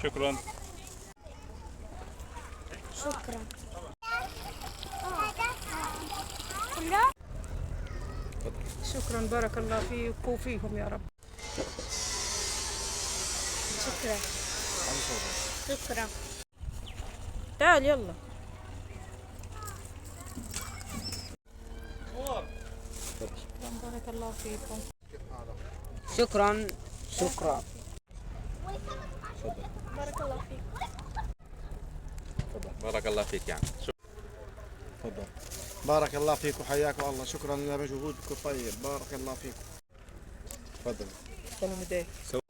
شكرا. شكرا. شكرا، بارك الله فيك وفيهم يا رب. شكرا. شكرا. تعال يلا. شكرا، بارك الله فيكم. شكرا. شكرا. بارك الله فيك. بارك الله فيك يعني. تفضل. بارك الله فيك وحياكم الله، شكرا لمجهودكم الطيب، بارك الله فيكم. تفضل. سلام عليك.